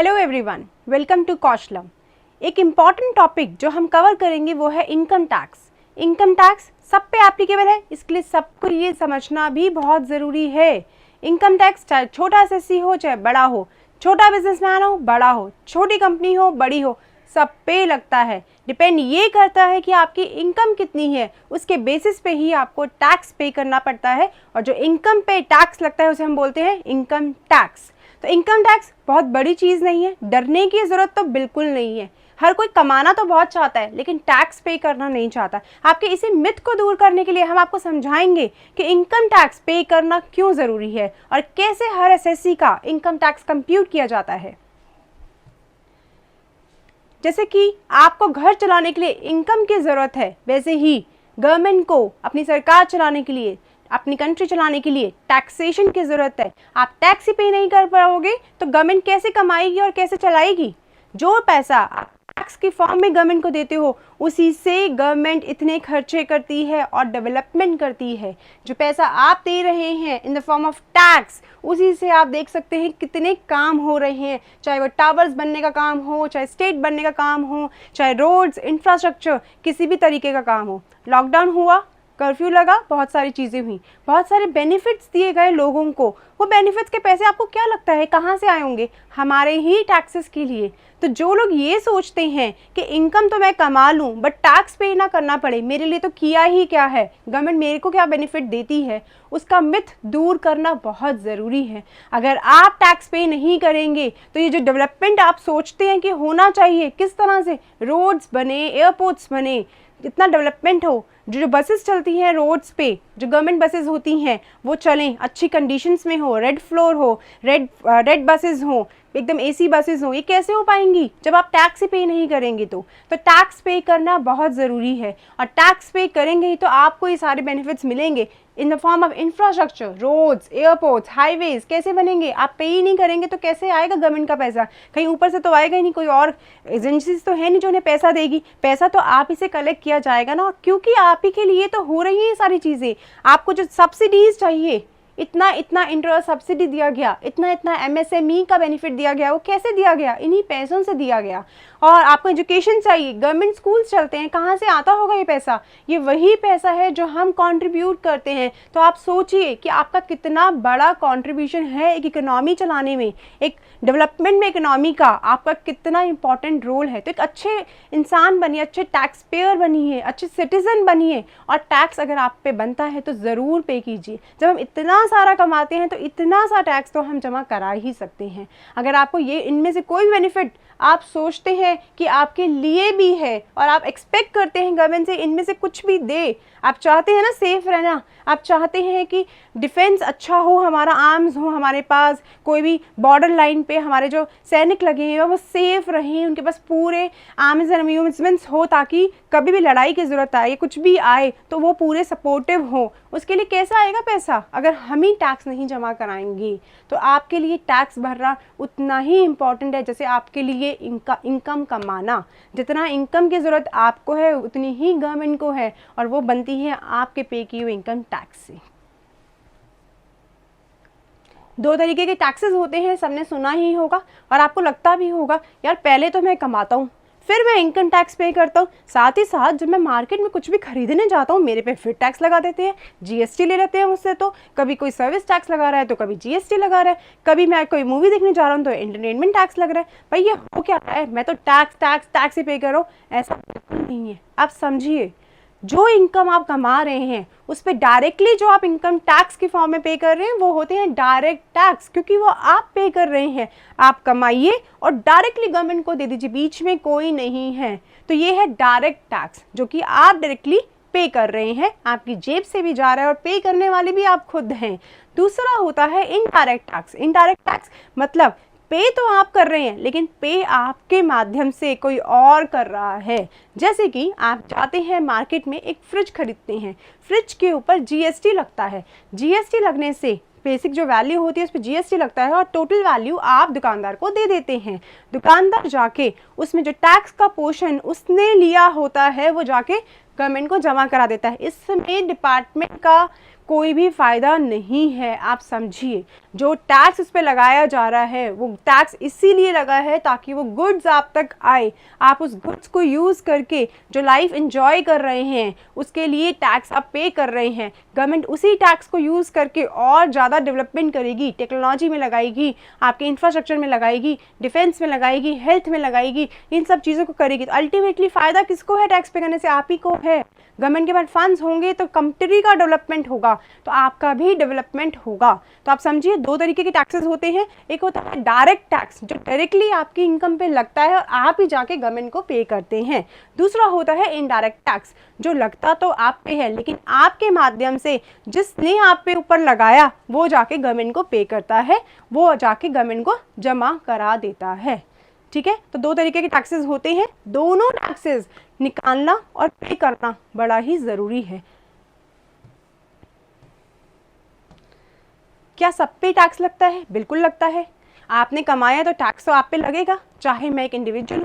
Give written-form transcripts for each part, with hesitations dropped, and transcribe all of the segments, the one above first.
Hello everyone, welcome to Kaushalam. एक important topic जो हम कवर करेंगे वो है इनकम टैक्स। इनकम टैक्स सब पे एप्लीकेबल है, इसके लिए सबको ये समझना भी बहुत ज़रूरी है। इनकम टैक्स चाहे छोटा एसएससी हो चाहे बड़ा हो, छोटा बिजनेसमैन हो बड़ा हो, छोटी कंपनी हो बड़ी हो, सब पे लगता है। डिपेंड ये करता है कि आपकी इनकम कितनी है, उसके बेसिस पे ही आपको टैक्स पे करना पड़ता है। और जो इनकम पे टैक्स लगता है उसे हम बोलते हैं इनकम टैक्स। तो इनकम टैक्स बहुत बड़ी चीज़ नहीं है, डरने की ज़रूरत तो बिल्कुल नहीं है। हर कोई कमाना तो बहुत चाहता है लेकिन टैक्स पे करना नहीं चाहता। आपके इसी मिथ को दूर करने के लिए हम आपको समझाएंगे कि इनकम टैक्स पे करना क्यों ज़रूरी है और कैसे हर एसएससी का इनकम टैक्स कंप्यूट किया जाता है। जैसे कि आपको घर चलाने के लिए इनकम की ज़रूरत है, वैसे ही गवर्नमेंट को अपनी सरकार चलाने के लिए, अपनी कंट्री चलाने के लिए टैक्सेशन की ज़रूरत है। आप टैक्स ही पे नहीं कर पाओगे तो गवर्नमेंट कैसे कमाएगी और कैसे चलाएगी? जो पैसा आप टैक्स की फॉर्म में गवर्नमेंट को देते हो उसी से गवर्नमेंट इतने खर्चे करती है और डेवलपमेंट करती है। जो पैसा आप दे रहे हैं इन द फॉर्म ऑफ टैक्स, उसी से आप देख सकते हैं कितने काम हो रहे हैं, चाहे वो टावर्स बनने का काम हो, चाहे स्टेट बनने का काम हो, चाहे रोड्स, इंफ्रास्ट्रक्चर, किसी भी तरीके का काम हो। लॉकडाउन हुआ, कर्फ्यू लगा, बहुत सारी चीज़ें हुई, बहुत सारे बेनिफिट्स दिए गए लोगों को। वो बेनिफिट्स के पैसे आपको क्या लगता है कहाँ से आए होंगे? हमारे ही टैक्सेस के लिए। तो जो लोग ये सोचते हैं कि इनकम तो मैं कमा लूँ बट टैक्स पे ना करना पड़े, मेरे लिए तो किया ही क्या है, गवर्नमेंट मेरे को क्या बेनिफिट देती है, उसका मिथ दूर करना बहुत ज़रूरी है। अगर आप टैक्स पे नहीं करेंगे तो ये जो डेवलपमेंट आप सोचते हैं कि होना चाहिए, किस तरह से रोड्स बने, एयरपोर्ट्स बने, इतना डेवलपमेंट हो, जो बसेस चलती हैं रोड्स पे, जो गवर्नमेंट बसेस होती हैं वो चलें, अच्छी कंडीशंस में हो, रेड फ्लोर हो, रेड बसेस हो, एकदम एसी बसेस हो, ये कैसे हो पाएंगी जब आप टैक्स ही पे नहीं करेंगे? तो टैक्स पे करना बहुत ज़रूरी है और टैक्स पे करेंगे ही तो आपको ये सारे बेनिफिट्स मिलेंगे in the form of infrastructure, roads, airports, highways कैसे बनेंगे? आप पे ही नहीं करेंगे तो कैसे आएगा गवर्नमेंट का पैसा? कहीं ऊपर से तो आएगा ही नहीं, कोई और एजेंसीज तो है नहीं जो उन्हें पैसा देगी। पैसा तो आप ही से कलेक्ट किया जाएगा ना, क्योंकि आप ही के लिए तो हो रही है सारी चीज़ें। आपको जो सब्सिडीज चाहिए, इतना इतना इंटरेस्ट सब्सिडी दिया गया, इतना इतना एमएसएमई का बेनिफिट दिया गया, वो कैसे दिया गया? इन्हीं पैसों से दिया गया। और आपको एजुकेशन चाहिए, गवर्नमेंट स्कूल्स चलते हैं, कहाँ से आता होगा ये पैसा? ये वही पैसा है जो हम कंट्रीब्यूट करते हैं। तो आप सोचिए कि आपका कितना बड़ा कंट्रीब्यूशन है एक इकोनॉमी चलाने में, एक डेवलपमेंट में इकोनॉमी का आपका कितना इंपॉर्टेंट रोल है। तो एक अच्छे इंसान बनिए, अच्छे टैक्स पेयर बनिए, अच्छे सिटीजन बनिए और टैक्स अगर आप पे बनता है तो ज़रूर पे कीजिए। जब हम इतना सारा कमाते हैं तो इतना सा टैक्स तो हम जमा करा ही सकते हैं। अगर आपको ये इनमें से कोई भी बेनिफिट आप सोचते हैं कि आपके लिए भी है और आप एक्सपेक्ट करते हैं गवर्नमेंट से इनमें से कुछ भी दे, आप चाहते हैं ना सेफ रहना, आप चाहते हैं कि डिफेंस अच्छा हो, हमारा आर्म्स हो हमारे पास, कोई भी बॉर्डर लाइन पे हमारे जो सैनिक लगे हैं वो सेफ रहें, उनके पास पूरे आर्म्स एंड अम्यूजमेंट्स हो ताकि कभी भी लड़ाई की ज़रूरत आए, कुछ भी आए तो वो पूरे सपोर्टिव हो। उसके लिए कैसा आएगा पैसा? अगर हम ही टैक्स नहीं जमा कराएंगे। तो आपके लिए टैक्स भरना उतना ही इम्पॉर्टेंट है जैसे आपके लिए इनकम कमाना। जितना इनकम की ज़रूरत आपको है उतनी ही गवर्नमेंट को है और वो बनती है आपके पे की हुई इनकम टैक्स से। दो तरीके के टैक्सेस होते हैं, सबने सुना ही होगा और आपको लगता भी होगा यार पहले तो मैं कमाता हूँ फिर मैं इनकम टैक्स पे करता हूँ, साथ ही साथ जब मैं मार्केट में कुछ भी खरीदने जाता हूँ मेरे पे फिर टैक्स लगा देते हैं, जीएसटी ले लेते हैं मुझसे। तो कभी कोई सर्विस टैक्स लगा रहा है तो कभी जीएसटी लगा रहा है, कभी मैं कोई मूवी देखने जा रहा हूँ तो एंटरटेनमेंट टैक्स लग रहा है। भाई ये हो क्या रहा है? मैं तो टैक्स टैक्स टैक्स ही पे कर रहा हूँ, ऐसा बिल्कुल नहीं है। आप समझिए, जो इनकम आप कमा रहे हैं उस पर डायरेक्टली जो आप इनकम टैक्स के फॉर्म में पे कर रहे हैं वो होते हैं डायरेक्ट टैक्स, क्योंकि वो आप पे कर रहे हैं। आप कमाइए और डायरेक्टली गवर्नमेंट को दे दीजिए, बीच में कोई नहीं है। तो ये है डायरेक्ट टैक्स जो कि आप डायरेक्टली पे कर रहे हैं, आपकी जेब से भी जा रहा है और पे करने वाले भी आप खुद हैं। दूसरा होता है इनडायरेक्ट टैक्स। इनडायरेक्ट टैक्स मतलब पे तो आप कर रहे हैं लेकिन पे आपके माध्यम से कोई और कर रहा है। जैसे कि आप जाते हैं मार्केट में एक फ्रिज खरीदते हैं, फ्रिज के ऊपर जीएसटी लगता है, जीएसटी लगने से बेसिक जो वैल्यू होती है उस पर जीएसटी लगता है और टोटल वैल्यू आप दुकानदार को दे देते हैं। दुकानदार जाके उसमें जो टैक्स का पोर्शन उसने लिया होता है वो जाके गवर्नमेंट को जमा करा देता है। इसमें डिपार्टमेंट का कोई भी फ़ायदा नहीं है। आप समझिए, जो टैक्स उस पर लगाया जा रहा है वो टैक्स इसीलिए लगा है ताकि वो गुड्स आप तक आए, आप उस गुड्स को यूज़ करके जो लाइफ एंजॉय कर रहे हैं उसके लिए टैक्स आप पे कर रहे हैं। गवर्नमेंट उसी टैक्स को यूज़ करके और ज़्यादा डेवलपमेंट करेगी, टेक्नोलॉजी में लगाएगी, आपके इंफ्रास्ट्रक्चर में लगाएगी, डिफेंस में लगाएगी, हेल्थ में लगाएगी, इन सब चीज़ों को करेगी। तो अल्टीमेटली फ़ायदा किसको है टैक्स पे करने से? आप ही को है। गवर्नमेंट के पास फंड्स होंगे तो कंट्री का डेवलपमेंट होगा, तो आपका भी डेवलपमेंट होगा। तो आप समझिए, दो तरीके के टैक्सेस होते हैं। एक होता है डायरेक्ट टैक्स जो डायरेक्टली आपकी इनकम पे लगता है और आप ही जाके गवर्नमेंट को पे करते हैं। दूसरा होता है इनडायरेक्ट टैक्स जो लगता तो आप पे है लेकिन आपके माध्यम से जिसने आप पे ऊपर लगाया वो जाके गवर्नमेंट को पे करता है, वो जाके गवर्नमेंट को जमा करा देता है। ठीक है, तो दो तरीके के टैक्सेस होते हैं। दोनों टैक्सेस निकालना और पे करना बड़ा ही ज़रूरी है। क्या सब पे टैक्स लगता है? बिल्कुल लगता है। आपने कमाया तो टैक्स तो आप पे लगेगा। चाहे मैं एक इंडिविजुअल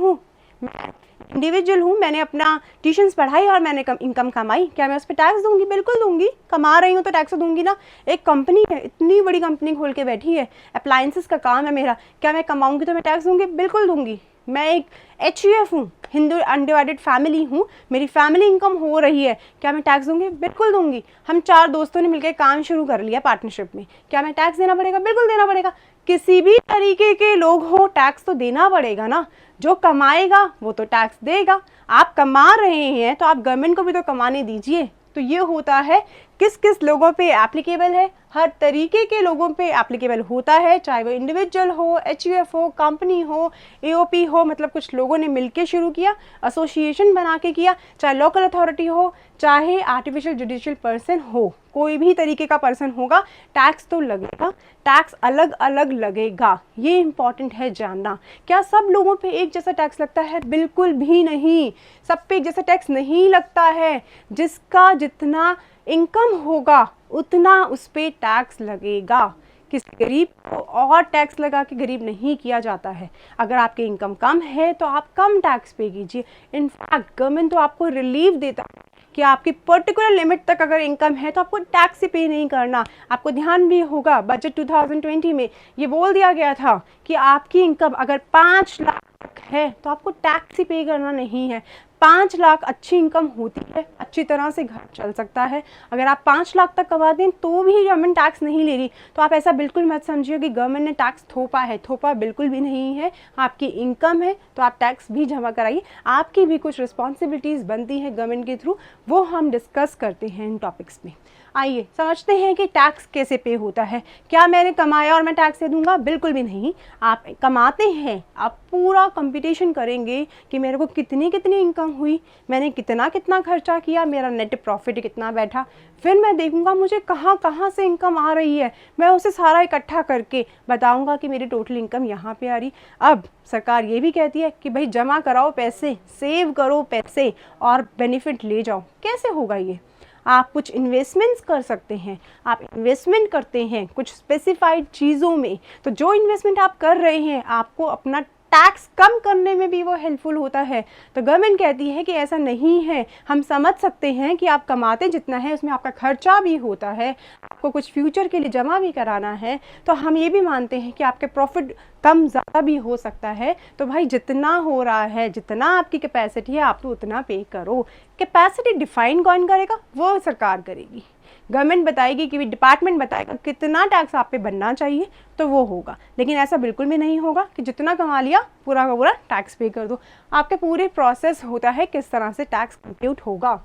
हूँ, मैंने अपना ट्यूशन्स पढ़ाई और मैंने इनकम कमाई, क्या मैं उस पर टैक्स दूंगी? बिल्कुल दूंगी। कमा रही हूँ तो टैक्स दूंगी ना। एक कंपनी है, इतनी बड़ी कंपनी खोल के बैठी है, अप्लायंसेस का काम है मेरा, क्या मैं कमाऊंगी तो मैं टैक्स दूंगी? बिल्कुल दूंगी। मैं एक HUF हूँ, हिंदू अनडिवाइडेड फैमिली हूँ, मेरी फैमिली इनकम हो रही है, क्या मैं टैक्स दूंगी? बिल्कुल दूंगी। हम 4 दोस्तों ने मिलकर काम शुरू कर लिया पार्टनरशिप में, क्या मैं टैक्स देना पड़ेगा? बिल्कुल देना पड़ेगा। किसी भी तरीके के लोग हो, टैक्स तो देना पड़ेगा ना। जो कमाएगा वो तो टैक्स देगा। आप कमा रहे हैं तो आप गवर्नमेंट को भी तो कमाने दीजिए। तो ये होता है किस किस लोगों पे एप्लीकेबल है, हर तरीके के लोगों पे एप्लीकेबल होता है, चाहे वो इंडिविजुअल हो, HUF हो, कंपनी हो, AOP हो, मतलब कुछ लोगों ने मिलके शुरू किया, एसोसिएशन बना के किया, चाहे लोकल अथॉरिटी हो, चाहे आर्टिफिशियल जुडिशियल पर्सन हो, कोई भी तरीके का पर्सन होगा, टैक्स तो लगेगा। टैक्स अलग अलग लगेगा, ये इंपॉर्टेंट है जानना। क्या सब लोगों पे एक जैसा टैक्स लगता है? बिल्कुल भी नहीं। सब पे एक जैसा टैक्स नहीं लगता है। जिसका जितना इनकम होगा उतना उस पर टैक्स लगेगा। किसी गरीब को और टैक्स लगा के गरीब नहीं किया जाता है। अगर आपकी इनकम कम है तो आप कम टैक्स पे कीजिए। इनफैक्ट गवर्नमेंट तो आपको रिलीफ देता है कि आपकी पर्टिकुलर लिमिट तक अगर इनकम है तो आपको टैक्स ही पे नहीं करना। आपको ध्यान भी होगा बजट 2020 में ये बोल दिया गया था कि आपकी इनकम अगर 5 लाख तक है तो आपको टैक्स ही पे करना नहीं है। 5 लाख अच्छी इनकम होती है, अच्छी तरह से घर चल सकता है। अगर आप 5 लाख तक कमाते हैं तो भी गवर्नमेंट टैक्स नहीं ले रही, तो आप ऐसा बिल्कुल मत समझिए कि गवर्नमेंट ने टैक्स थोपा है। थोपा बिल्कुल भी नहीं है। आपकी इनकम है तो आप टैक्स भी जमा कराइए। आपकी भी कुछ रिस्पॉन्सिबिलिटीज़ बनती हैं गवर्नमेंट के थ्रू, वो हम डिस्कस करते हैं इन टॉपिक्स में। आइए समझते हैं कि टैक्स कैसे पे होता है। क्या मैंने कमाया और मैं टैक्स दे दूंगा? बिल्कुल भी नहीं। आप कमाते हैं, आप पूरा कंपटीशन करेंगे कि मेरे को कितनी कितनी इनकम हुई, मैंने कितना कितना खर्चा किया, मेरा नेट प्रॉफिट कितना बैठा, फिर मैं देखूंगा मुझे कहाँ कहाँ से इनकम आ रही है, मैं उसे सारा इकट्ठा करके बताऊंगा कि मेरी टोटल इनकम यहाँ पे आ रही। अब सरकार ये भी कहती है कि भाई जमा कराओ पैसे, सेव करो पैसे और बेनिफिट ले जाओ। कैसे होगा ये? आप कुछ इन्वेस्टमेंट्स कर सकते हैं। आप इन्वेस्टमेंट करते हैं कुछ स्पेसिफाइड चीज़ों में, तो जो इन्वेस्टमेंट आप कर रहे हैं आपको अपना टैक्स कम करने में भी वो हेल्पफुल होता है। तो गवर्नमेंट कहती है कि ऐसा नहीं है। हम समझ सकते हैं कि आप कमाते जितना है उसमें आपका खर्चा भी होता है, आपको कुछ फ्यूचर के लिए जमा भी कराना है, तो हम ये भी मानते हैं कि आपके प्रॉफिट कम ज़्यादा भी हो सकता है। तो भाई जितना हो रहा है, जितना आपकी कैपेसिटी है, आप तो उतना पे करो। कैपेसिटी डिफाइन कौन करेगा? वो सरकार करेगी। गवर्नमेंट बताएगी कि डिपार्टमेंट बताएगा कितना टैक्स आप पे बनना चाहिए तो वो होगा। लेकिन ऐसा बिल्कुल भी नहीं होगा कि जितना कमा लिया पूरा का पूरा टैक्स पे कर दो। आपके पूरे प्रोसेस होता है किस तरह से टैक्स कंप्यूट होगा।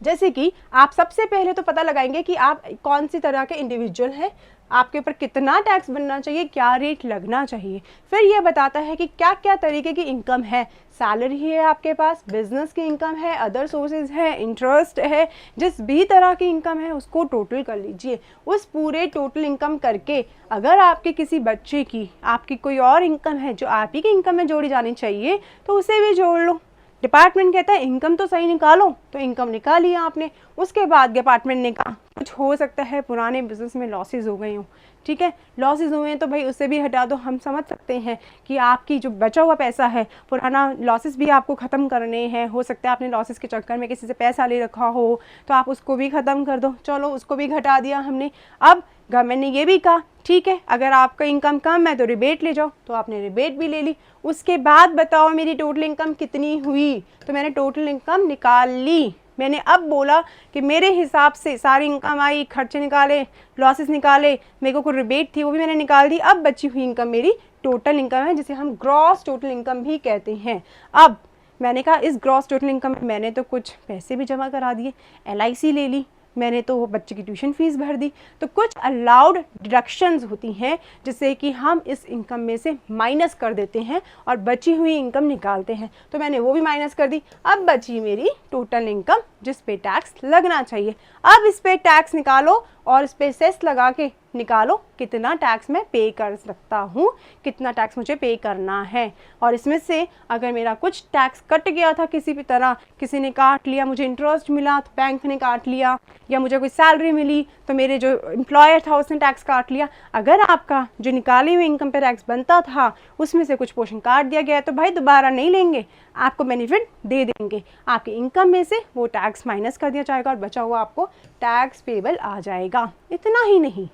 जैसे कि आप सबसे पहले तो पता लगाएंगे कि आप कौन सी तरह के इंडिविजुअल हैं, आपके ऊपर कितना टैक्स बनना चाहिए, क्या रेट लगना चाहिए। फिर यह बताता है कि क्या क्या तरीके की इनकम है। सैलरी है आपके पास, बिजनेस की इनकम है, अदर सोर्सेज है, इंटरेस्ट है, जिस भी तरह की इनकम है उसको टोटल कर लीजिए। उस पूरे टोटल इनकम करके अगर आपके किसी बच्चे की, आपकी कोई और इनकम है जो आप ही की इनकम में जोड़ी जानी चाहिए तो उसे भी जोड़ लो। डिपार्टमेंट कहता है इनकम तो सही निकालो, तो इनकम निकाली आपने। उसके बाद डिपार्टमेंट ने कहा कुछ हो सकता है पुराने बिजनेस में लॉसेज हो गए हों, ठीक है, लॉसेज हुए हैं तो भाई उससे भी हटा दो। हम समझ सकते हैं कि आपकी जो बचा हुआ पैसा है, पुराना लॉसेस भी आपको ख़त्म करने हैं। हो सकता है आपने लॉसेस के चक्कर में किसी से पैसा ले रखा हो, तो आप उसको भी ख़त्म कर दो। चलो उसको भी घटा दिया हमने। अब गवर्नमेंट ने ये भी कहा ठीक है, अगर आपका इनकम कम है तो रिबेट ले जाओ, तो आपने रिबेट भी ले ली। उसके बाद बताओ मेरी टोटल इनकम कितनी हुई, तो मैंने टोटल इनकम निकाल ली। मैंने अब बोला कि मेरे हिसाब से सारी इनकम आई, खर्चे निकाले, लॉसेस निकाले, मेरे को रिबेट थी वो भी मैंने निकाल दी। अब बची हुई इनकम मेरी टोटल इनकम है, जिसे हम ग्रॉस टोटल इनकम भी कहते हैं। अब मैंने कहा इस ग्रॉस टोटल इनकम में मैंने तो कुछ पैसे भी जमा करा दिए, LIC ले ली, मैंने तो बच्चे की ट्यूशन फीस भर दी, तो कुछ अलाउड डिडक्शंस होती हैं जिससे कि हम इस इनकम में से माइनस कर देते हैं और बची हुई इनकम निकालते हैं। तो मैंने वो भी माइनस कर दी। अब बची मेरी टोटल इनकम जिस पे टैक्स लगना चाहिए। अब इस पे टैक्स निकालो और इस पे सेस लगा के निकालो कितना टैक्स मैं पे कर सकता हूँ, कितना टैक्स मुझे पे करना है। और इसमें से अगर मेरा कुछ टैक्स कट गया था किसी भी तरह, किसी ने काट लिया, मुझे इंटरेस्ट मिला तो बैंक ने काट लिया, या मुझे कोई सैलरी मिली तो मेरे जो एम्प्लॉयर था उसने टैक्स काट लिया, अगर आपका जो निकाली हुई इनकम पे टैक्स बनता था उसमें से कुछ पोर्शन काट दिया गया तो भाई दोबारा नहीं लेंगे, आपको बेनिफिट दे देंगे। आपकी इनकम में से वो टैक्स माइनस कर दिया जाएगा और बचा हुआ आपको टैक्स पेबल आ जाएगा। इतना ही नहीं,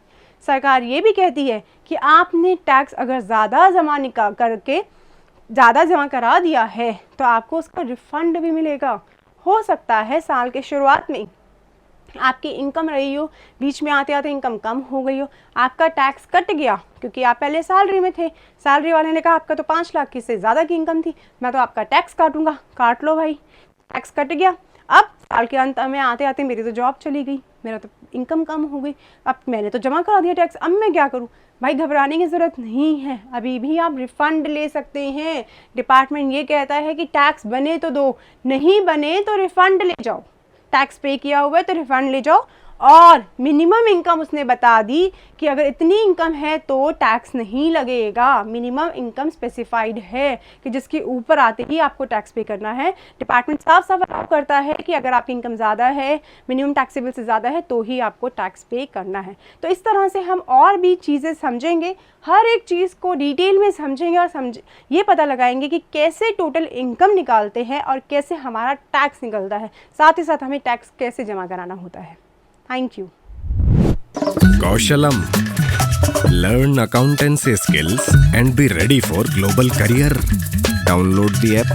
सरकार ये भी कहती है कि आपने टैक्स अगर ज़्यादा जमा करा दिया है तो आपको उसका रिफंड भी मिलेगा। हो सकता है साल के शुरुआत में आपकी इनकम रही हो, बीच में आते आते इनकम कम हो गई हो, आपका टैक्स कट गया क्योंकि आप पहले सैलरी में थे, सैलरी वाले ने कहा आपका तो 5 लाख से ज़्यादा की इनकम थी, मैं तो आपका टैक्स काटूंगा, काट लो भाई, टैक्स कट गया। अब साल के अंत में आते आते मेरी तो जॉब चली गई, मेरा तो इनकम कम हो गई, अब मैंने तो जमा करा दिया टैक्स, अब मैं क्या करूं? भाई घबराने की ज़रूरत नहीं है, अभी भी आप रिफ़ंड ले सकते हैं। डिपार्टमेंट ये कहता है कि टैक्स बने तो दो, नहीं बने तो रिफ़ंड ले जाओ, टैक्स पे किया हुआ है तो रिफ़ंड ले जाओ। और मिनिमम इनकम उसने बता दी कि अगर इतनी इनकम है तो टैक्स नहीं लगेगा। मिनिमम इनकम स्पेसिफाइड है कि जिसके ऊपर आते ही आपको टैक्स पे करना है। डिपार्टमेंट साफ साफ अलाउ करता है कि अगर आपकी इनकम ज़्यादा है, मिनिमम टैक्सेबल से ज़्यादा है, तो ही आपको टैक्स पे करना है। तो इस तरह से हम और भी चीज़ें समझेंगे, हर एक चीज़ को डिटेल में समझेंगे और ये पता लगाएंगे कि कैसे टोटल इनकम निकालते हैं और कैसे हमारा टैक्स निकलता है, साथ ही साथ हमें टैक्स कैसे जमा कराना होता है। Thank you. Kaushalam. Learn accountancy skills and be ready for global career. Download the app